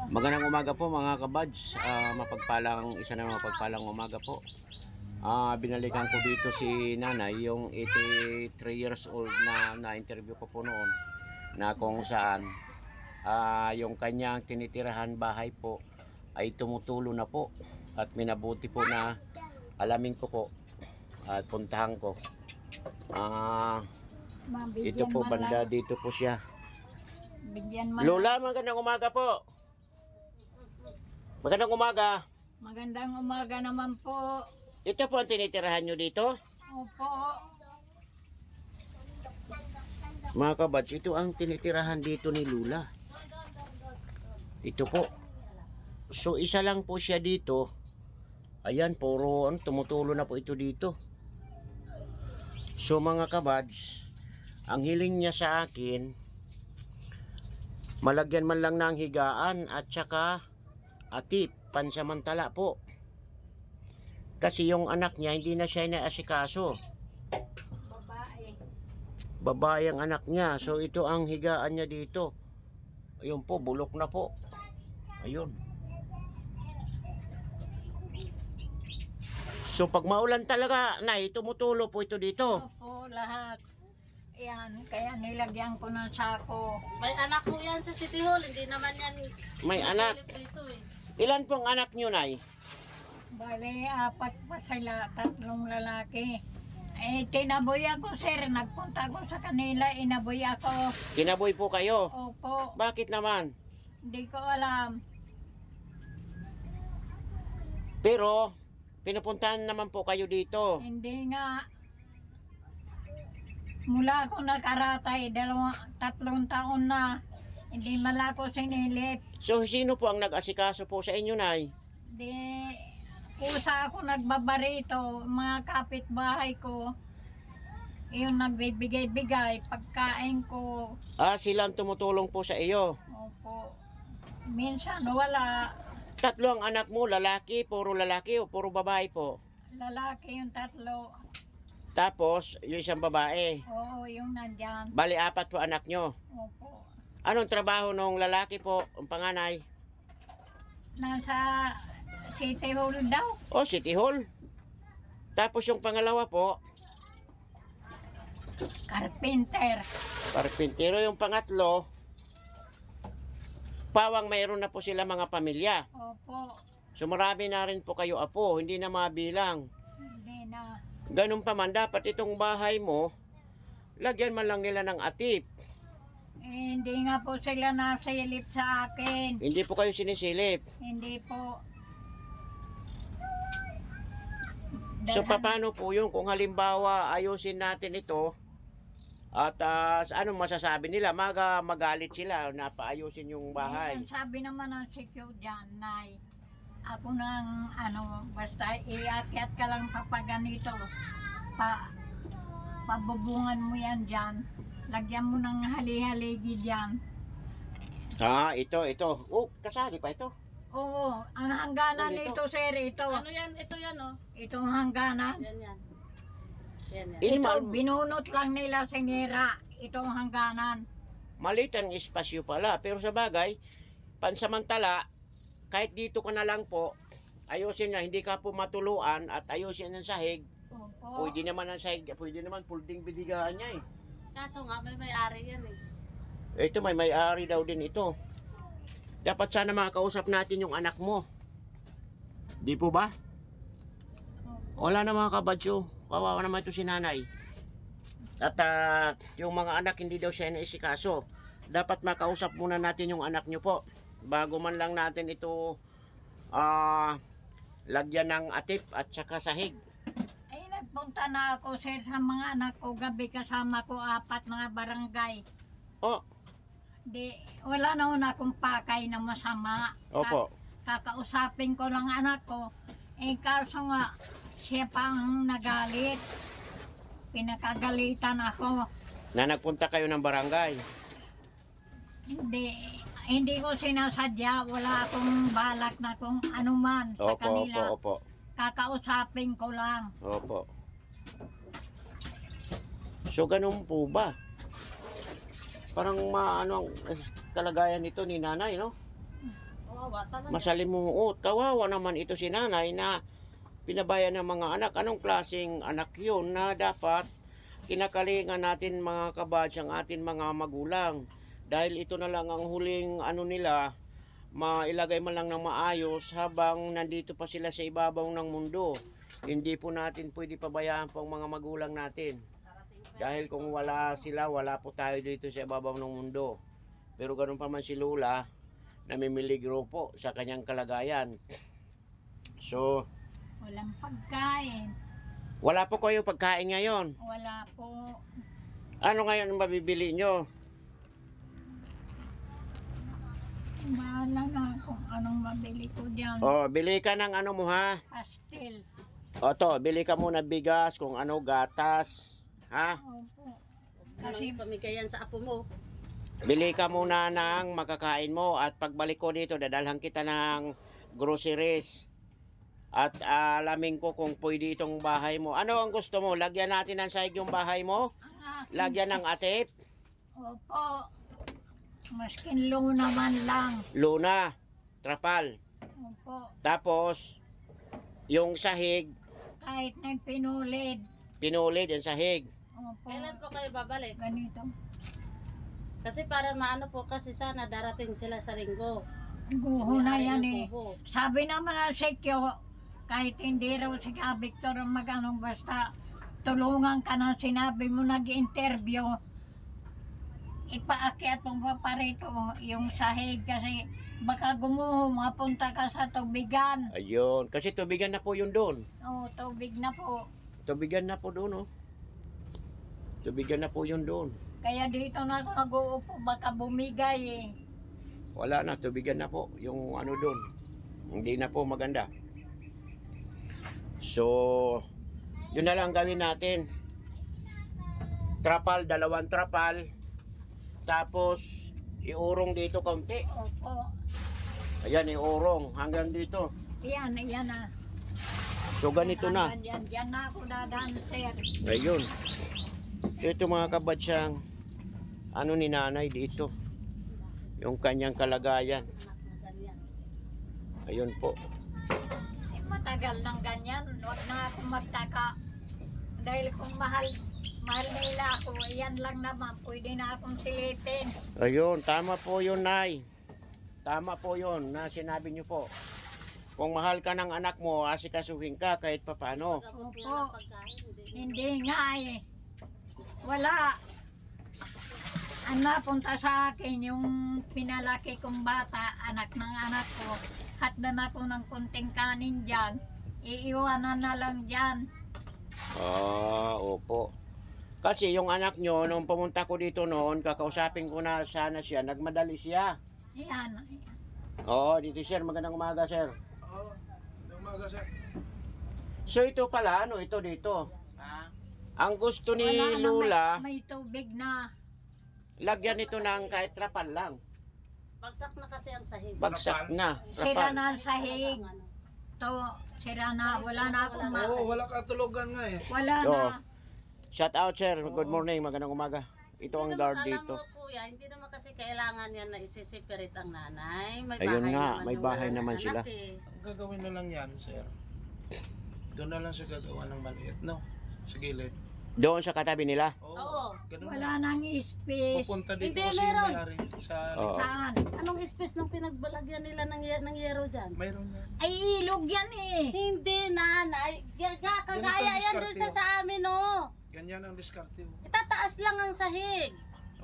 Magandang umaga po mga kabads. Isa na mapagpalang umaga po. Binalikan ko dito si nanay, yung 83 years old na na-interview ko po noon, na kung saan yung kanyang tinitirahan bahay po ay tumutulo na po, at minabuti po na alamin ko po at puntahan ko. Ito po banda dito po siya. Lola, magandang umaga po. Magandang umaga. Magandang umaga naman po. Ito po ang tinitirahan nyo dito? Opo. Mga kabads, ito ang tinitirahan dito ni Lula. Ito po. So, isa lang po siya dito. Ayan, puro tumutulo na po ito dito. So, mga kabads, ang hiling niya sa akin, malagyan man lang ng higaan at saka atip, pansamantala po. Kasi yung anak niya, hindi na siya inaasikaso. Babae. Babae ang anak niya. So ito ang higaan niya dito. Ayun po, bulok na po. Ayun. So pag maulan talaga, nay, tumutulo po ito dito. Opo, lahat. Yan, kaya nilagyan ko ng sako. May anak ko yan sa City Hall, hindi naman yan May anak. dito eh. Ilan pong anak niyo, nay? Bale, 4 pa sila, 3 lalaki. Tinaboy ako, sir. Nagpunta ako sa kanila, inaboy ako. Kinaboy po kayo. Opo, Bakit naman? hindi ko alam. Pero, pinupuntahan naman po kayo dito. Hindi nga. Mula ako nakaratay, 3 taon na. Hindi man ako sinilip. So, sino po ang nag-asikaso po sa inyo, nay? Di, kusa ako nagbabarito, mga kapitbahay ko. Yung nagbibigay-bigay, pagkain ko. Silang tumutulong po sa iyo. Opo. Minsan wala. 3 ang anak mo, lalaki, puro lalaki o puro babae po? Lalaki yung 3. Tapos, yung isang babae. Oo, yung nandyan. Bali, 4 po anak nyo. Opo. Anong trabaho nung lalaki po, ang panganay? Nasa City Hall daw. City Hall. Tapos yung pangalawa po, Carpenter. karpintero. Yung pangatlo, pawang mayroon na po sila mga pamilya. Opo. So marami na rin po kayo apo, hindi na mabilang. Hindi na. Ganun pa man, dapat itong bahay mo, lagyan man lang nila ng atip. Hindi nga po sila nasilip sa akin. Hindi po kayo sinisilip. Hindi po. So paano po yun kung halimbawa ayusin natin ito at anong masasabi nila? Magalit sila na paayusin yung bahay. Ang sabi naman ng secure dyan, Nay, ako nang basta iakyat ka lang papaganito, pabubungan mo yan dyan, lagyan mo ng hali-haligi dyan. Ito. Kasali pa ito. Oo, ang hangganan Ano ito? nito, sir, ito. Ano yan? Ito yan oh. Itong hangganan. Yan yan. Yan yan. Ini Ito, binunot lang nila sinira, itong hangganan. Maliit ang espasyo pala. Pero sa bagay, pansamantala, kahit dito ka na lang po, ayusin na, hindi ka po matuluan at ayusin ang sahig. Opo. Pwede naman ang sahig, pwede naman pulding bidigahan niya eh. Kaso nga may may-ari yan eh. Ito may-ari daw din ito. Dapat sana makakausap natin yung anak mo. Di po ba? Wala na mga kabadsyo. Kawawa naman ito si nanay. At yung mga anak hindi daw siya inaisikaso. Dapat makausap muna natin yung anak nyo po. Bago man lang natin ito lagyan ng atip at saka sahig. Nagpunta na ako, sir, sa mga anak ko, gabi kasama ko 4 mga barangay. Oh, Di, wala naman akong pakay na masama. opo. Kakausapin ko lang anak ko. Kaso nga, siya pang nagalit. Pinakagalitan ako. Na nagpunta kayo ng barangay. Hindi ko sinasadya. Wala akong balak na kung anuman sa kanila. Opo. Kakausapin ko lang. Opo. So, ganun po ba? Parang ang kalagayan nito ni nanay, no? Kawawa talaga. Masalimuot. Kawawa naman ito si nanay na pinabayan ng mga anak. Anong klaseng anak yun na dapat kinakalingan natin mga kabads ang atin mga magulang. Dahil ito na lang ang huling ano nila, mailagay man lang ng maayos habang nandito pa sila sa ibabaw ng mundo. Hindi po natin pwede pabayaan po ang mga magulang natin. Dahil kung wala sila, wala po tayo dito sa ibabaw ng mundo. Pero ganun pa man si Lola, namimiligro po sa kanyang kalagayan. So, Walang pagkain. wala po kayo pagkain ngayon. Wala po. Ano ngayon ang mabibili nyo? Bahala na kung anong mabili ko diyan. O, bili ka ng ano mo ha? Pastel. O to, bili ka muna bigas, kung ano, gatas. Ha? Opo. Kasi pamigayan sa apo mo. Bili ka muna ng makakain mo at pagbalik ko dito, dadalhan kita ng groceries. At alamin ko kung pwede itong bahay mo. Ano ang gusto mo? Lagyan natin ng sahig yung bahay mo? Ang aking Lagyan ng atip? Opo. Maskin low naman lang. Luna, trapal. Opo. Tapos, yung sahig, Kahit na pinulid. pinulid yung sahig. Opo. Kailan po kayo babalik? Ganito. Kasi para maano po kasi sana darating sila sa linggo. Guho na yan eh. Kuho. Sabi naman na si Kyo, kahit hindi raw si Victor mag-anong basta tulungan ka na sinabi mo nag-interview, ipaakyat mo pa rito yung sahig kasi baka gumuho, mapunta ka sa tubigan. Ayun, kasi tubigan na po yun doon. O, tubig na po. Tubigan na po doon, oh. Tubigan na po yun doon. Kaya dito na ako nag-uupo, baka bumigay eh. Wala na, tubigan na po yung ano doon. Hindi na po maganda. So, yun na lang gawin natin. Trapal, 2 trapal. Tapos, iurong dito kaunti. Opo. Ayan, iurong hanggang dito. Yan na. So, ganito na. Yan na ako dadaan, sir. Ayun. So, ito mga kabadsang, ano ni nanay dito. Yung kanyang kalagayan. Anak na ganyan. Ayun po. Eh, matagal ng ganyan, huwag na ako magtaka. Dahil kung mahal nila ako, yan lang naman, pwede na akong silipin. Ayun, tama po yun, Nay. Tama po yun na sinabi niyo po. Kung mahal ka ng anak mo, asikasuhin ka kahit papano. Kapag Opo. ng pagkain, Hindi nga eh. Wala. Ang napunta sa akin, yung pinalaki kong bata, anak ng anak ko, hatdan ako ng kunting kanin dyan, iiwanan na lang dyan. Opo. Kasi yung anak nyo, nung pumunta ko dito noon, kakausapin ko na sana siya, nagmadali siya. Yan. Oo, dito sir, magandang umaga sir. Oo, umaga sir. So ito pala, ano ito dito? Ang gusto ni Wala na, Lula, may tubig na. lagyan ito ng kahit trapal lang. bagsak na kasi ang sahig. Bagsak na, Sira trapal. na ang sahig. Ano, To, sira na. Wala na akong Oo, wala katulugan nga eh. Wala Oo. na. Shout out sir, good morning, magandang umaga. Ito ang Hindi guard naman, dito. Alam mo kuya, hindi naman kasi kailangan yan na isiseparate ang nanay. May Ayun bahay nga, naman may yung bahay wala naman ng sila. anak eh. Ang gagawin na lang yan, sir. Doon na lang siya gagawa ng maliit, no? Sa gilid. Doon sa katabi nila. Oo. Ganun Wala na. nang space. Pupunta dito Hindi, kasi meron. may-ari sa Oo. Saan? Anong space nung pinagbalagyan nila ng yero dyan? Mayroon yan. Ay, ilog yan eh. Hindi nanay. Kagaya Ganito yan ang doon diskarte, sa amin oh. Ganyan ang diskarte. Itataas lang ang sahig.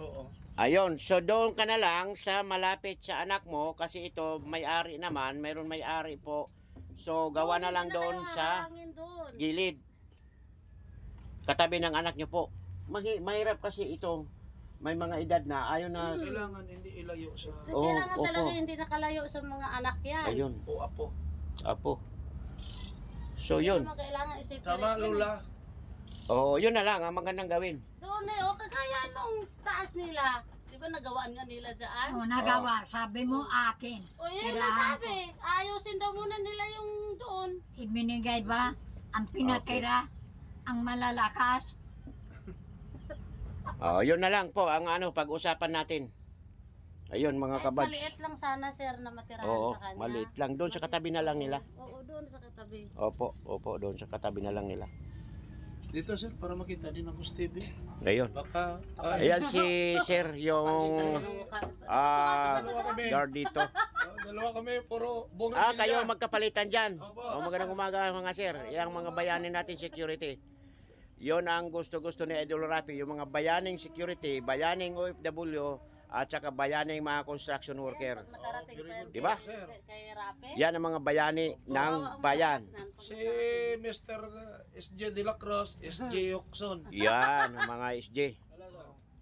Oo. Ayun, so doon ka na lang sa malapit sa anak mo kasi ito may-ari naman, mayroon may-ari po. So gawa na lang doon sa Doon. gilid. Katabi ng anak niyo po. Mahirap kasi ito. May mga edad na ayaw na. Kailangan hindi ilayo sa Oo, Kailangan opo. talaga hindi nakalayo sa mga anak yan. Ayun, o apo. apo. So Hindi yun. naman kailangan i-separate Tama, yan eh. Lola. Oh, yun na lang ang magandang gawin. Doon eh, oh, kagaya nung taas nila. Di ba nagawaan nga nila dyan? O, nagawa. Sabi mo akin. O yun Tirahan na sabi. Ayusin daw muna nila yung doon. Ibinigay ba ang pinatira, ang malalakas? Oh, yun na lang po ang ano pag-usapan natin. Ayun mga Kahit kabads. maliit lang sana sir na matirahan Oo, sa kanya. maliit lang. Doon sa katabi na lang nila. Oo, doon sa katabi. Opo, doon sa katabi na lang nila. Dito sir, para makita din ako sa TV. Ngayon. Baka, Ayan si Sir, yung guard dito. dalawa kami, puro buong Kayo magkapalitan dyan. Opo. Magandang umaga mga sir. Yung mga bayanin natin security. Yon ang gusto-gusto ni Idol Rafi. Yung mga bayaning security, bayaning OFW, at saka bayaning mga construction worker. Pag nakarating pa yan Di ba? kay Rapi. Yan ang mga bayani ng bayan. Si Mr. SJ De La Cruz, SJ Yokson. Yan ang mga SJ.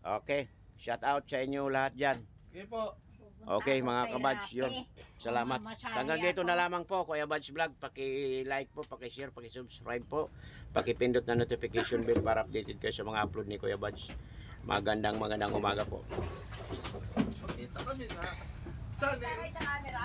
Okay. Shout out sa inyo lahat dyan. Okay po. Okay mga Kay kabads, Rafi. yun. Salamat. Mamasaya Hanggang dito ako. na lamang po, Kuya Bads Vlog. Paki-like po, paki-share, paki-subscribe po. Paki-pindot na notification bell para updated kayo sa mga upload ni Kuya Bads. Magandang umaga po. Makita kami sa channel.